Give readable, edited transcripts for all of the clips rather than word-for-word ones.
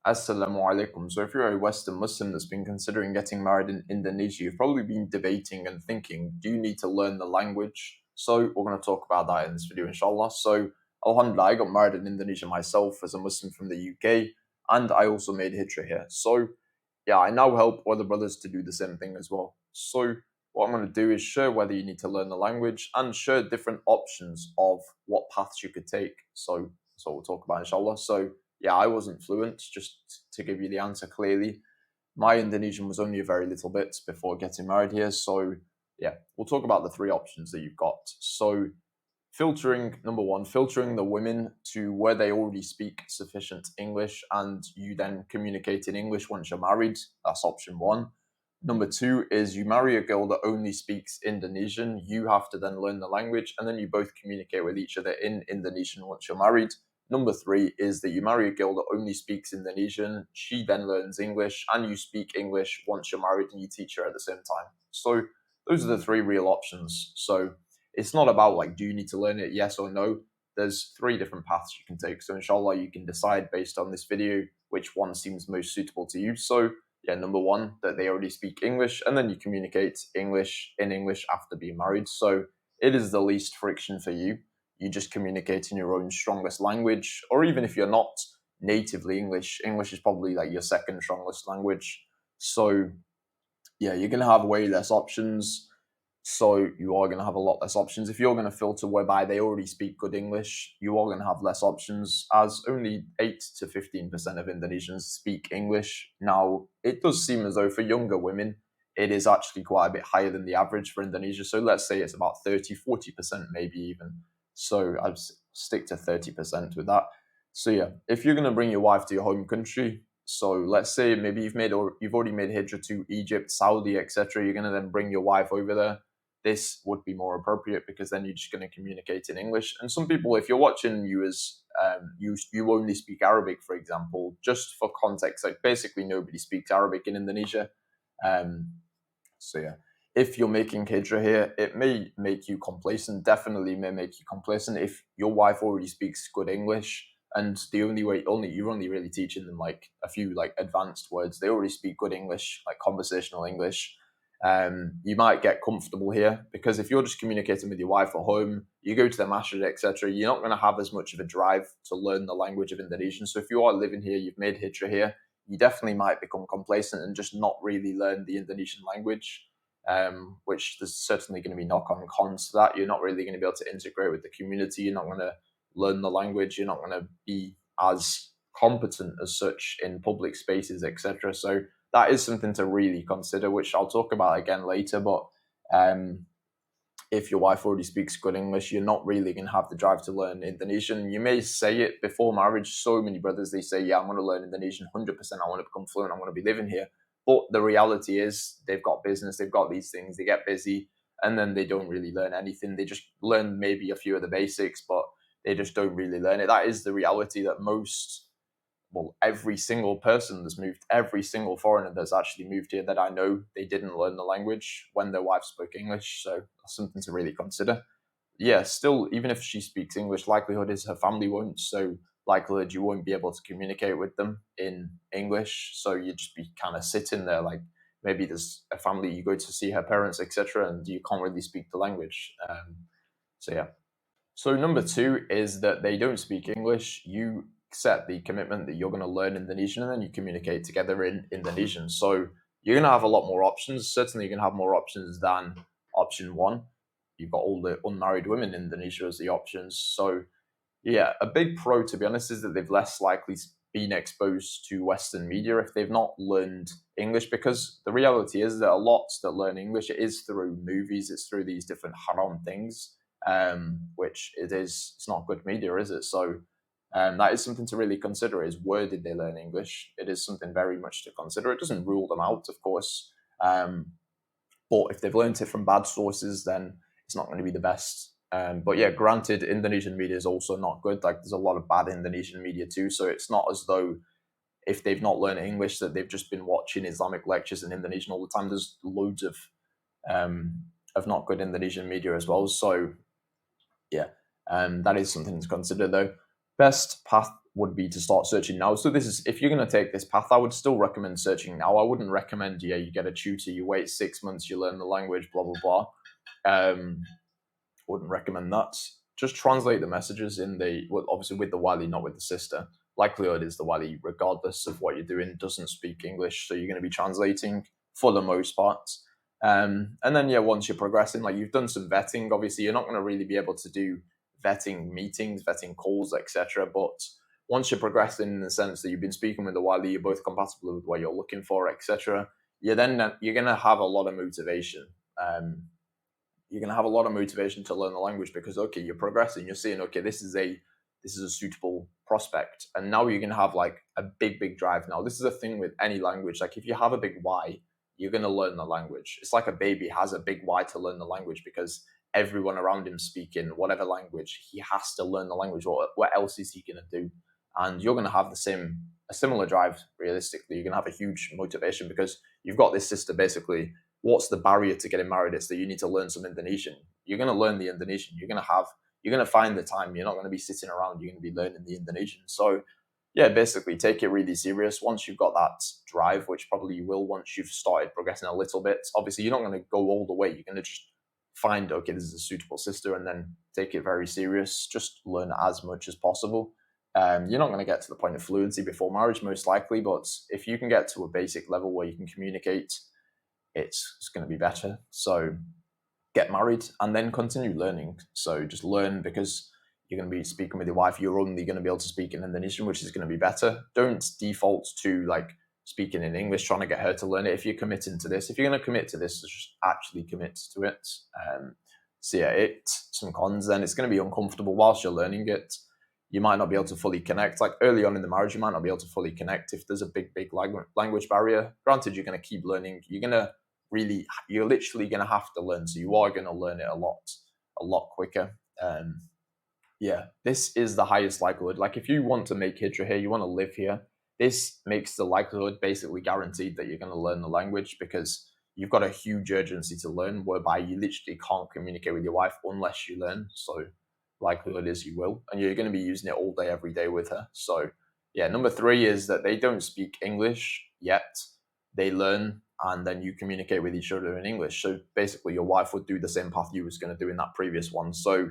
Assalamu alaikum. So, if you're a Western Muslim that's been considering getting married in Indonesia, you've probably been debating and thinking, do you need to learn the language? So, we're going to talk about that in this video, inshallah. So, Alhamdulillah, I got married in Indonesia myself as a Muslim from the UK, and I also made hijrah here. So, yeah, I now help other brothers to do the same thing as well. So, what I'm going to do is share whether you need to learn the language and share different options of what paths you could take. So we'll talk about inshallah. So, yeah, I wasn't fluent, just to give you the answer clearly. My Indonesian was only a very little bit before getting married here. So, yeah, we'll talk about the three options that you've got. So, number one, filtering the women to where they already speak sufficient English and you then communicate in English once you're married. That's option one. Number two is you marry a girl that only speaks Indonesian. You have to then learn the language and then you both communicate with each other in Indonesian once you're married. Number three is that you marry a girl that only speaks Indonesian. She then learns English and you speak English once you're married and you teach her at the same time. So those are the three real options. So it's not about like, do you need to learn it? Yes or no. There's three different paths you can take. So inshallah, you can decide based on this video which one seems most suitable to you. So yeah, number one, that they already speak English, and then you communicate English in English after being married. So it is the least friction for you. You just communicate in your own strongest language, or even if you're not natively English, English is probably like your second strongest language. So yeah, you're gonna have way less options. So you are going to have a lot less options. If you're going to filter whereby they already speak good English, you are going to have less options, as only 8 to 15% of Indonesians speak English. Now, it does seem as though for younger women, it is actually quite a bit higher than the average for Indonesia. So let's say it's about 30, 40%, maybe even. So I'd stick to 30% with that. So yeah, if you're going to bring your wife to your home country, so let's say maybe you've already made hijrah to Egypt, Saudi, etc. You're going to then bring your wife over there. This would be more appropriate because then you're just going to communicate in English. And some people, if you're watching viewers, you only speak Arabic, for example, just for context, like basically nobody speaks Arabic in Indonesia. So yeah, if you're making hijrah here, it may make you complacent. Definitely may make you complacent if your wife already speaks good English. And the only way, you're only really teaching them like a few like advanced words. They already speak good English, like conversational English. You might get comfortable here because if you're just communicating with your wife at home, you go to the masjid, etc., you're not going to have as much of a drive to learn the language of Indonesian. So if you are living here, you've made hijrah here, you definitely might become complacent and just not really learn the Indonesian language, which there's certainly going to be knock-on cons to that. You're not really going to be able to integrate with the community. You're not going to learn the language. You're not going to be as competent as such in public spaces, etc. So that is something to really consider, which I'll talk about again later. But if your wife already speaks good English, you're not really going to have the drive to learn Indonesian. You may say it before marriage. So many brothers, they say, yeah, I'm going to learn Indonesian 100%. I want to become fluent. I want to be living here. But the reality is they've got business, they've got these things, they get busy, and then they don't really learn anything. They just learn maybe a few of the basics, but they just don't really learn it. That is the reality that every single person that's moved, every single foreigner that's actually moved here that I know, they didn't learn the language when their wife spoke English. So that's something to really consider. Yeah, still, even if she speaks English, likelihood is her family won't. So likelihood you won't be able to communicate with them in English. So you'd just be kind of sitting there like maybe there's a family, you go to see her parents, etc., and you can't really speak the language. So yeah. So number two is that they don't speak English. You set the commitment that you're going to learn Indonesian and then you communicate together in Indonesian. So you're going to have a lot more options. Certainly, you're going to have more options than option one. You've got all the unmarried women in Indonesia as the options. So yeah, a big pro, to be honest, is that they've less likely been exposed to Western media if they've not learned English, because the reality is that a lot that learn English, it is through movies, it's through these different haram things, which it's not good media, is it? So that is something to really consider, is where did they learn English? It is something very much to consider. It doesn't rule them out, of course, but if they've learned it from bad sources, then it's not going to be the best. But yeah, granted, Indonesian media is also not good. Like there's a lot of bad Indonesian media too. So it's not as though if they've not learned English that they've just been watching Islamic lectures in Indonesian all the time. There's loads of not good Indonesian media as well. So yeah, that is something to consider though. Best path would be to start searching now. So this is, if you're going to take this path, I would still recommend searching now. I wouldn't recommend, yeah, you get a tutor, you wait 6 months, you learn the language, blah blah blah. Wouldn't recommend that. Just translate the messages in the, well, obviously with the wali, not with the sister. Likelihood is the wali, regardless of what you're doing, doesn't speak English, so you're going to be translating for the most part. And then, yeah, once you're progressing, like you've done some vetting, obviously you're not going to really be able to do vetting meetings, vetting calls, etc. But once you're progressing in the sense that you've been speaking with the wali, you're both compatible with what you're looking for, etc. You're going to have a lot of motivation. You're going to have a lot of motivation to learn the language because, okay, you're progressing, you're seeing, okay, this is a suitable prospect, and now you're going to have like a big drive. Now this is a thing with any language, like if you have a big why, you're going to learn the language. It's like a baby has a big why to learn the language because everyone around him speaking whatever language, he has to learn the language. What else is he going to do? And you're going to have a similar drive. Realistically, you're going to have a huge motivation because you've got this sister. Basically, what's the barrier to getting married? It's that you need to learn some Indonesian. You're going to learn the Indonesian. You're going to find the time. You're not going to be sitting around. You're going to be learning the Indonesian. So yeah, basically take it really serious. Once you've got that drive, which probably you will once you've started progressing a little bit, obviously you're not going to go all the way. You're going to just find, okay, this is a suitable sister, and then take it very serious. Just learn as much as possible. You're not going to get to the point of fluency before marriage, most likely, but if you can get to a basic level where you can communicate, it's going to be better. So get married and then continue learning. So just learn, because you're going to be speaking with your wife. You're only going to be able to speak in Indonesian, which is going to be better. Don't default to like speaking in English, trying to get her to learn it. If you're committing to this, if you're going to commit to this, just actually commit to it. So yeah, some cons. Then it's going to be uncomfortable whilst you're learning it. You might not be able to fully connect. Like early on in the marriage, you might not be able to fully connect if there's a big language barrier. Granted, you're going to keep learning. You're literally going to have to learn. So you are going to learn it a lot quicker. Yeah, this is the highest likelihood. Like if you want to make hijrah here, you want to live here, this makes the likelihood basically guaranteed that you're going to learn the language, because you've got a huge urgency to learn, whereby you literally can't communicate with your wife unless you learn. So likelihood is you will, and you're going to be using it all day, every day with her. So yeah, number 3 is that they don't speak English yet. They learn, and then you communicate with each other in English. So basically your wife would do the same path you was going to do in that previous one. So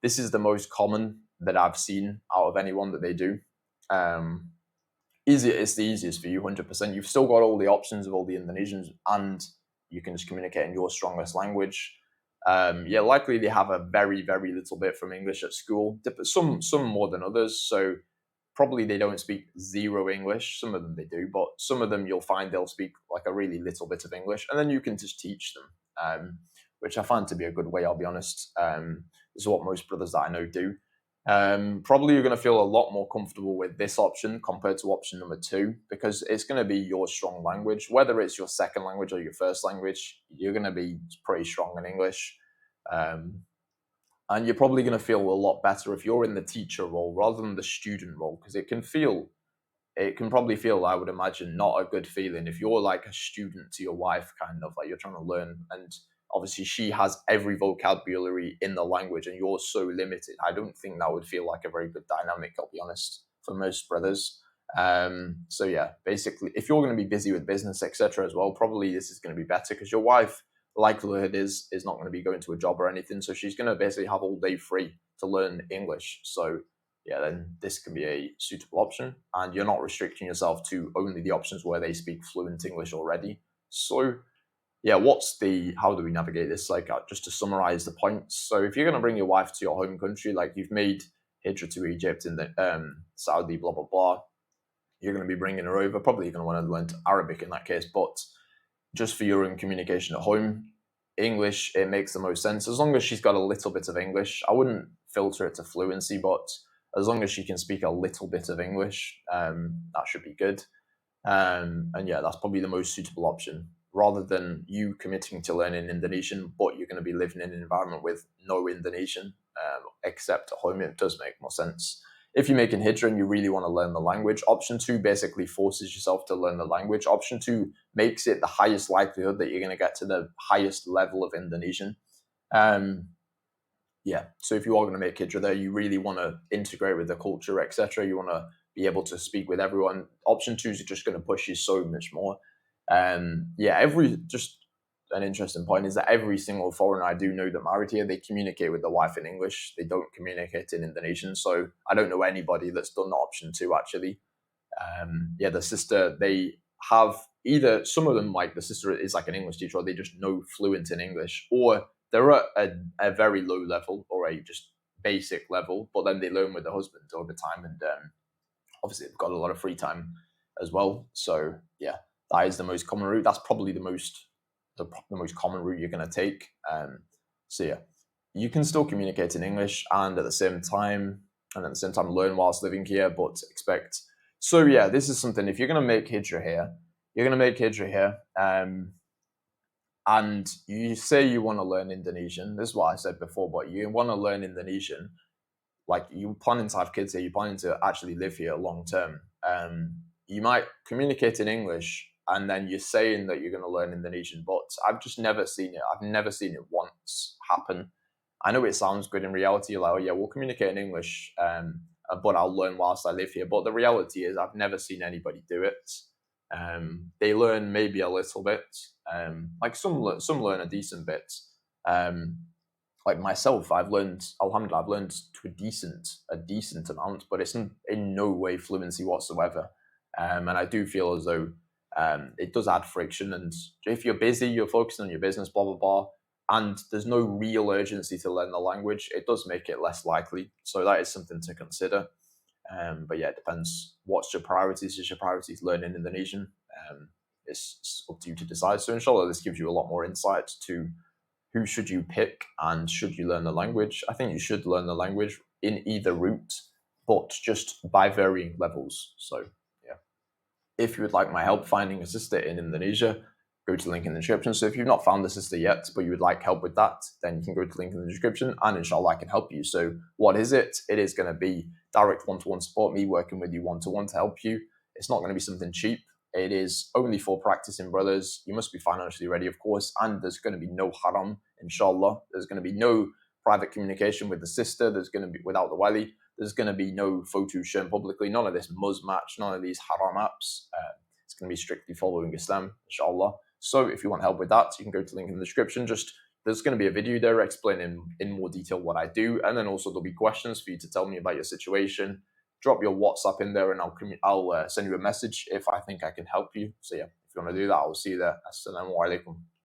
this is the most common that I've seen out of anyone that they do. It's the easiest for you, 100%. You've still got all the options of all the Indonesians, and you can just communicate in your strongest language. Yeah, likely they have a very little bit from English at school. Some more than others. So probably they don't speak zero English. Some of them they do, but some of them you'll find they'll speak like a really little bit of English, and then you can just teach them, which I find to be a good way, I'll be honest. This is what most brothers that I know do. Probably you're going to feel a lot more comfortable with this option compared to option number 2, because it's going to be your strong language. Whether it's your second language or your first language, you're going to be pretty strong in English. And you're probably going to feel a lot better if you're in the teacher role rather than the student role, because it can probably feel, I would imagine, not a good feeling if you're like a student to your wife, kind of like you're trying to learn, and obviously she has every vocabulary in the language and you're so limited. I don't think that would feel like a very good dynamic, I'll be honest, for most brothers. So yeah, basically if you're going to be busy with business, etc. as well, probably this is going to be better, because your wife, likelihood is not going to be going to a job or anything, so she's going to basically have all day free to learn English. So yeah, then this can be a suitable option, and you're not restricting yourself to only the options where they speak fluent English already. So yeah, how do we navigate this? Like, just to summarize the points. So if you're going to bring your wife to your home country, like you've made hijrah to Egypt and the Saudi, blah blah blah, you're going to be bringing her over. Probably you're going to want to learn Arabic in that case, but just for your own communication at home, English, it makes the most sense. As long as she's got a little bit of English, I wouldn't filter it to fluency, but as long as she can speak a little bit of English, that should be good. And yeah, that's probably the most suitable option, rather than you committing to learning Indonesian, but you're going to be living in an environment with no Indonesian, except at home. It does make more sense. If you're making hijrah and you really want to learn the language, option 2 basically forces yourself to learn the language. Option 2 makes it the highest likelihood that you're going to get to the highest level of Indonesian. yeah, so if you are going to make hijrah there, you really want to integrate with the culture, etc. You want to be able to speak with everyone. Option two is just going to push you so much more. Yeah, every just an interesting point is that every single foreigner I do know that married here, they communicate with the wife in English. They don't communicate in Indonesian. So I don't know anybody that's done the option two actually. Yeah, the sister, they have either some of them, like the sister is like an English teacher, or they just know fluent in English, or they're at a very low level or a just basic level, but then they learn with the husband over time. And obviously, they've got a lot of free time as well. So, yeah, that is the most common route. That's probably the most common route you're going to take. So, yeah, you can still communicate in English and at the same time learn whilst living here, but expect. So yeah, this is something. If you're going to make hijrah here, you're going to make hijrah here, and you say you want to learn Indonesian. This is what I said before, but you want to learn Indonesian. Like you're planning to have kids here, you're planning to actually live here long term. You might communicate in English, and then you're saying that you're going to learn Indonesian, but I've just never seen it. I've never seen it once happen. I know it sounds good in reality. You're like, oh yeah, we'll communicate in English, but I'll learn whilst I live here. But the reality is, I've never seen anybody do it. They learn maybe a little bit, like some learn a decent bit. Um, like myself, I've learned, alhamdulillah, I've learned to a decent amount, but it's in no way fluency whatsoever. And I do feel as though it does add friction. And if you're busy, you're focused on your business, blah, blah, blah, and there's no real urgency to learn the language, it does make it less likely. So that is something to consider. But yeah, it depends. What's your priorities? Is your priorities learning Indonesian? It's up to you to decide. So inshallah, this gives you a lot more insight to who should you pick and should you learn the language. I think you should learn the language in either route, but just by varying levels. So yeah, if you would like my help finding a sister in Indonesia, go to the link in the description. So if you've not found a sister yet, but you would like help with that, then you can go to the link in the description and inshallah I can help you. So what is it? It is going to be direct one-to-one support, me working with you one-to-one to help you. It's not going to be something cheap. It is only for practicing brothers. You must be financially ready, of course, and there's going to be no haram, inshallah. There's going to be no private communication with the sister. There's going to be, without the wali, there's going to be no photos shown publicly, none of this muzz match, none of these haram apps. It's going to be strictly following Islam, inshallah. So if you want help with that, you can go to the link in the description. Just there's going to be a video there explaining in more detail what I do, and then also there'll be questions for you to tell me about your situation. Drop your WhatsApp in there, and I'll send you a message if I think I can help you. So yeah, if you want to do that, I'll see you there. Assalamu alaikum.